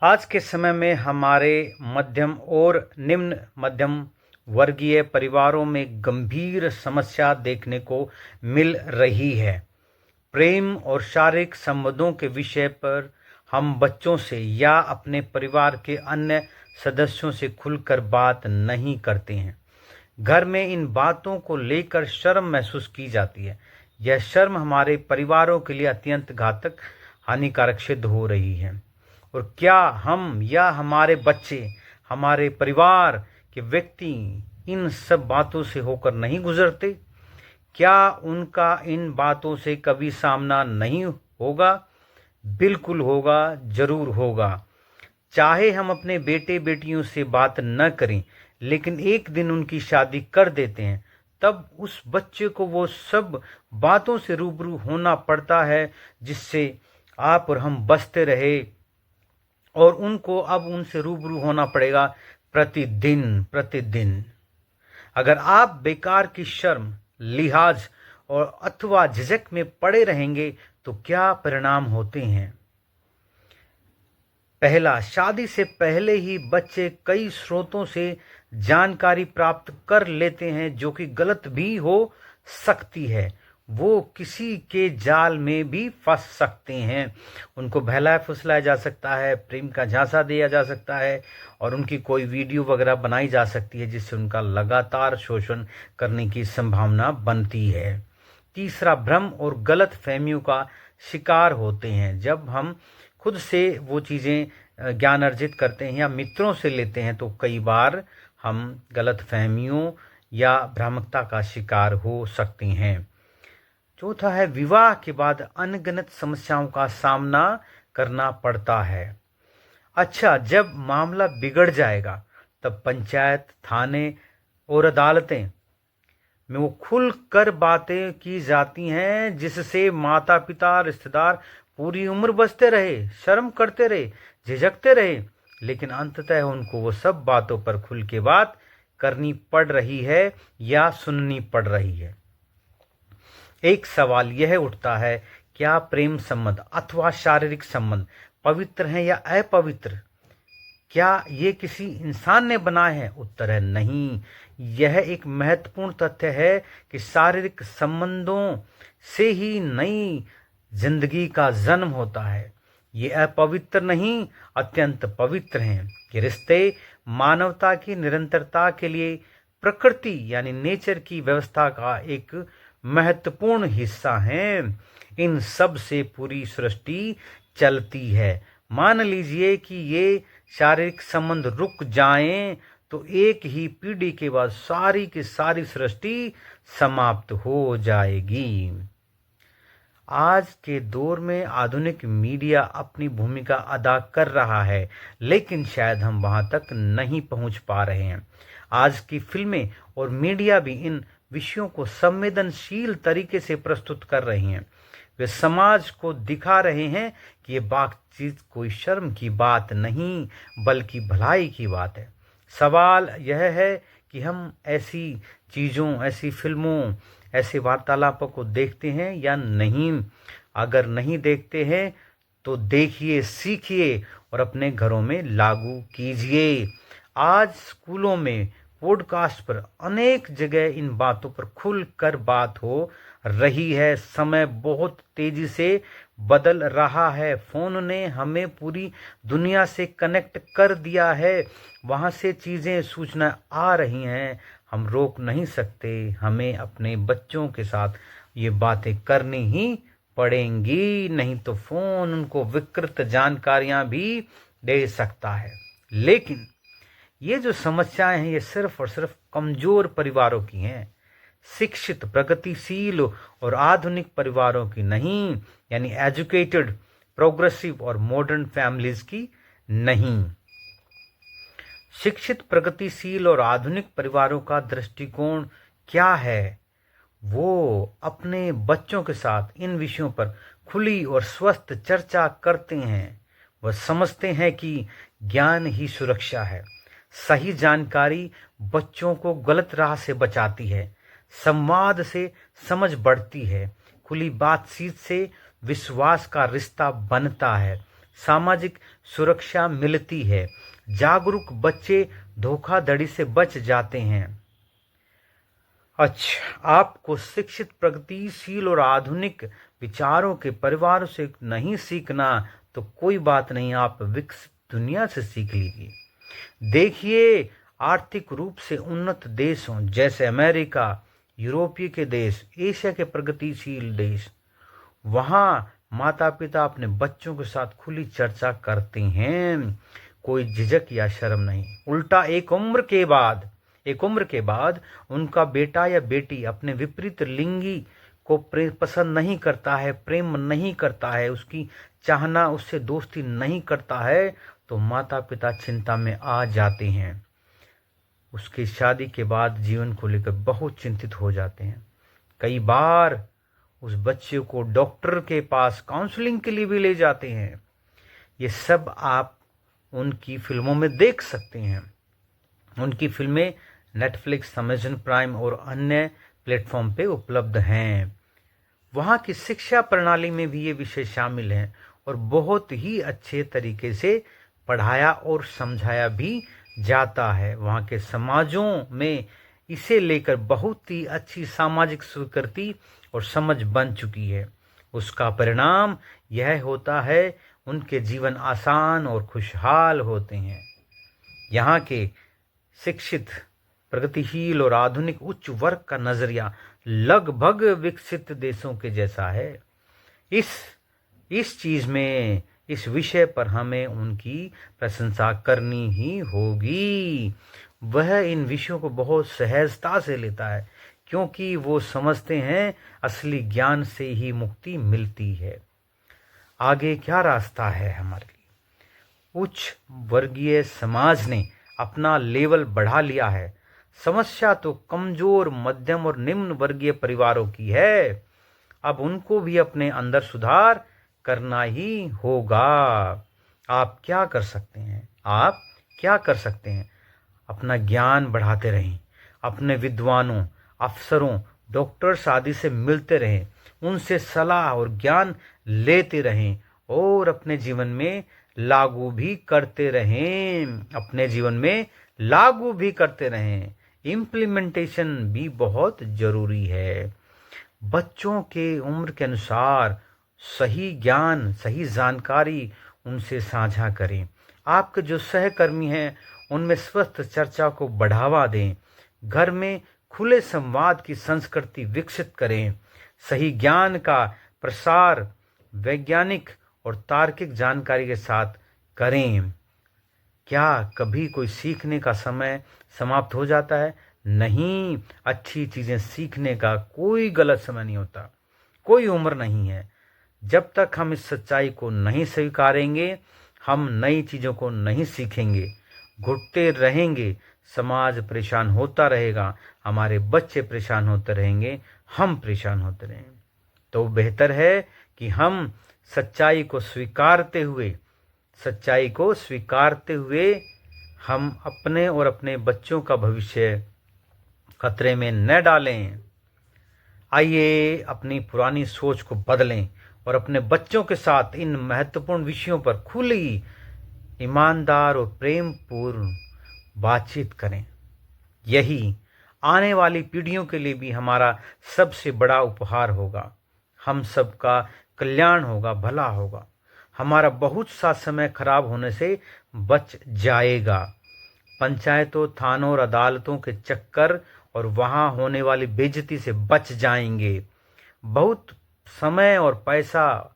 आज के समय में हमारे मध्यम और निम्न मध्यम वर्गीय परिवारों में गंभीर समस्या देखने को मिल रही है। प्रेम और शारीरिक संबंधों के विषय पर हम बच्चों से या अपने परिवार के अन्य सदस्यों से खुलकर बात नहीं करते हैं। घर में इन बातों को लेकर शर्म महसूस की जाती है। यह शर्म हमारे परिवारों के लिए अत्यंत घातक, हानिकारक सिद्ध हो रही है। और क्या हम या हमारे बच्चे, हमारे परिवार के व्यक्ति इन सब बातों से होकर नहीं गुजरते? क्या उनका इन बातों से कभी सामना नहीं होगा? बिल्कुल होगा, जरूर होगा। चाहे हम अपने बेटे बेटियों से बात न करें, लेकिन एक दिन उनकी शादी कर देते हैं, तब उस बच्चे को वो सब बातों से रूबरू होना पड़ता है जिससे आप और हम बचते रहे, और उनको अब उनसे रूबरू होना पड़ेगा प्रतिदिन प्रतिदिन। अगर आप बेकार की शर्म, लिहाज और अथवा झिझक में पड़े रहेंगे तो क्या परिणाम होते हैं? पहला, शादी से पहले ही बच्चे कई स्रोतों से जानकारी प्राप्त कर लेते हैं जो कि गलत भी हो सकती है। वो किसी के जाल में भी फंस सकते हैं। उनको बहलाया फुसलाया जा सकता है, प्रेम का झांसा दिया जा सकता है और उनकी कोई वीडियो वगैरह बनाई जा सकती है जिससे उनका लगातार शोषण करने की संभावना बनती है। तीसरा, भ्रम और गलत फहमियों का शिकार होते हैं। जब हम खुद से वो चीज़ें ज्ञान अर्जित करते हैं या मित्रों से लेते हैं तो कई बार हम गलत फहमियों या भ्रामकता का शिकार हो सकते हैं। चौथा है, विवाह के बाद अनगिनत समस्याओं का सामना करना पड़ता है। अच्छा, जब मामला बिगड़ जाएगा तब पंचायत, थाने और अदालतें में वो खुल कर बातें की जाती हैं जिससे माता पिता, रिश्तेदार पूरी उम्र बचते रहे, शर्म करते रहे, झिझकते रहे, लेकिन अंततः उनको वो सब बातों पर खुल के बात करनी पड़ रही है या सुननी पड़ रही है। एक सवाल यह उठता है, क्या प्रेम संबंध अथवा शारीरिक संबंध पवित्र हैं या अपवित्र? क्या ये किसी इंसान ने बनाए हैं? उत्तर है नहीं। यह एक महत्वपूर्ण तथ्य है कि शारीरिक संबंधों से ही नई जिंदगी का जन्म होता है। ये अपवित्र नहीं, अत्यंत पवित्र हैं। ये रिश्ते मानवता की निरंतरता के लिए प्रकृति यानी नेचर की व्यवस्था का एक महत्वपूर्ण हिस्सा हैं। इन सब से पूरी सृष्टि चलती है। मान लीजिए कि ये शारीरिक संबंध रुक जाएं तो एक ही पीढ़ी के बाद सारी की सारी सृष्टि समाप्त हो जाएगी। आज के दौर में आधुनिक मीडिया अपनी भूमिका अदा कर रहा है, लेकिन शायद हम वहां तक नहीं पहुंच पा रहे हैं। आज की फिल्में और मीडिया भी इन विषयों को संवेदनशील तरीके से प्रस्तुत कर रही हैं। वे समाज को दिखा रहे हैं कि ये बातचीत कोई शर्म की बात नहीं बल्कि भलाई की बात है। सवाल यह है कि हम ऐसी चीज़ों, ऐसी फिल्मों, ऐसे वार्तालापों को देखते हैं या नहीं। अगर नहीं देखते हैं तो देखिए, सीखिए और अपने घरों में लागू कीजिए। आज स्कूलों में, पॉडकास्ट पर, अनेक जगह इन बातों पर खुलकर बात हो रही है। समय बहुत तेजी से बदल रहा है। फोन ने हमें पूरी दुनिया से कनेक्ट कर दिया है। वहां से चीजें, सूचना आ रही हैं, हम रोक नहीं सकते। हमें अपने बच्चों के साथ ये बातें करनी ही पड़ेंगी, नहीं तो फोन उनको विकृत जानकारियां भी दे सकता है। लेकिन ये जो समस्याएं हैं ये सिर्फ और सिर्फ कमजोर परिवारों की हैं, शिक्षित, प्रगतिशील और आधुनिक परिवारों की नहीं, यानी एजुकेटेड, प्रोग्रेसिव और मॉडर्न फैमिलीज की नहीं। शिक्षित, प्रगतिशील और आधुनिक परिवारों का दृष्टिकोण क्या है? वो अपने बच्चों के साथ इन विषयों पर खुली और स्वस्थ चर्चा करते हैं। वह समझते हैं कि ज्ञान ही सुरक्षा है। सही जानकारी बच्चों को गलत राह से बचाती है। संवाद से समझ बढ़ती है। खुली बातचीत से विश्वास का रिश्ता बनता है। सामाजिक सुरक्षा मिलती है। जागरूक बच्चे धोखाधड़ी से बच जाते हैं। अच्छा, आपको शिक्षित, प्रगतिशील और आधुनिक विचारों के परिवार से नहीं सीखना तो कोई बात नहीं, आप विकसित दुनिया से सीख लीजिए। देखिए, आर्थिक रूप से उन्नत देशों जैसे अमेरिका, यूरोपीय के देश, एशिया के प्रगतिशील देश, वहां माता पिता अपने बच्चों के साथ खुली चर्चा करते हैं। कोई झिझक या शर्म नहीं। उल्टा एक उम्र के बाद उनका बेटा या बेटी अपने विपरीत लिंगी को पसंद नहीं करता है, प्रेम नहीं करता है, उसकी चाहना, उससे दोस्ती नहीं करता है, तो माता पिता चिंता में आ जाते हैं। उसकी शादी के बाद जीवन को लेकर बहुत चिंतित हो जाते हैं। कई बार उस बच्चे को डॉक्टर के पास काउंसलिंग के लिए भी ले जाते हैं। ये सब आप उनकी फिल्मों में देख सकते हैं। उनकी फिल्में नेटफ्लिक्स, अमेज़न प्राइम और अन्य प्लेटफॉर्म पे उपलब्ध हैं। वहाँ की शिक्षा प्रणाली में भी ये विषय शामिल हैं और बहुत ही अच्छे तरीके से पढ़ाया और समझाया भी जाता है। वहाँ के समाजों में इसे लेकर बहुत ही अच्छी सामाजिक स्वीकृति और समझ बन चुकी है। उसका परिणाम यह होता है उनके जीवन आसान और खुशहाल होते हैं। यहाँ के शिक्षित, प्रगतिशील और आधुनिक उच्च वर्ग का नजरिया लगभग विकसित देशों के जैसा है। इस चीज में, इस विषय पर हमें उनकी प्रशंसा करनी ही होगी। वह इन विषयों को बहुत सहजता से लेता है क्योंकि वो समझते हैं असली ज्ञान से ही मुक्ति मिलती है। आगे क्या रास्ता है हमारे लिए? उच्च वर्गीय समाज ने अपना लेवल बढ़ा लिया है। समस्या तो कमजोर, मध्यम और निम्न वर्गीय परिवारों की है। अब उनको भी अपने अंदर सुधार करना ही होगा। आप क्या कर सकते हैं? अपना ज्ञान बढ़ाते रहें, अपने विद्वानों, अफसरों, डॉक्टर्स आदि से मिलते रहें, उनसे सलाह और ज्ञान लेते रहें और अपने जीवन में लागू भी करते रहें। इम्प्लीमेंटेशन भी बहुत जरूरी है। बच्चों के उम्र के अनुसार सही ज्ञान, सही जानकारी उनसे साझा करें। आपके जो सहकर्मी हैं उनमें स्वस्थ चर्चा को बढ़ावा दें। घर में खुले संवाद की संस्कृति विकसित करें। सही ज्ञान का प्रसार वैज्ञानिक और तार्किक जानकारी के साथ करें। क्या कभी कोई सीखने का समय समाप्त हो जाता है? नहीं, अच्छी चीजें सीखने का कोई गलत समय नहीं होता, कोई उम्र नहीं है। जब तक हम इस सच्चाई को नहीं स्वीकारेंगे, हम नई चीजों को नहीं सीखेंगे, घुटते रहेंगे, समाज परेशान होता रहेगा, हमारे बच्चे परेशान होते रहेंगे, हम परेशान होते रहेंगे। तो बेहतर है कि हम सच्चाई को स्वीकारते हुए हम अपने और अपने बच्चों का भविष्य खतरे में न डालें। आइए अपनी पुरानी सोच को बदलें और अपने बच्चों के साथ इन महत्वपूर्ण विषयों पर खुली, ईमानदार और प्रेमपूर्ण बातचीत करें। यही आने वाली पीढ़ियों के लिए भी हमारा सबसे बड़ा उपहार होगा। हम सबका कल्याण होगा, भला होगा। हमारा बहुत सा समय खराब होने से बच जाएगा। पंचायतों, थानों और अदालतों के चक्कर और वहां होने वाली बेइज्जती से बच जाएंगे। बहुत समय और पैसा,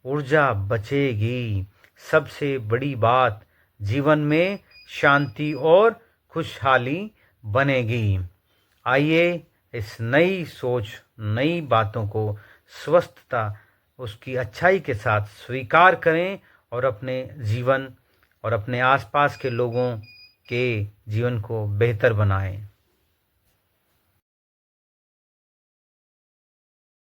ऊर्जा बचेगी। सबसे बड़ी बात, जीवन में शांति और खुशहाली बनेगी। आइए इस नई सोच, नई बातों को स्वस्थता, उसकी अच्छाई के साथ स्वीकार करें और अपने जीवन और अपने आसपास के लोगों के जीवन को बेहतर बनाएं।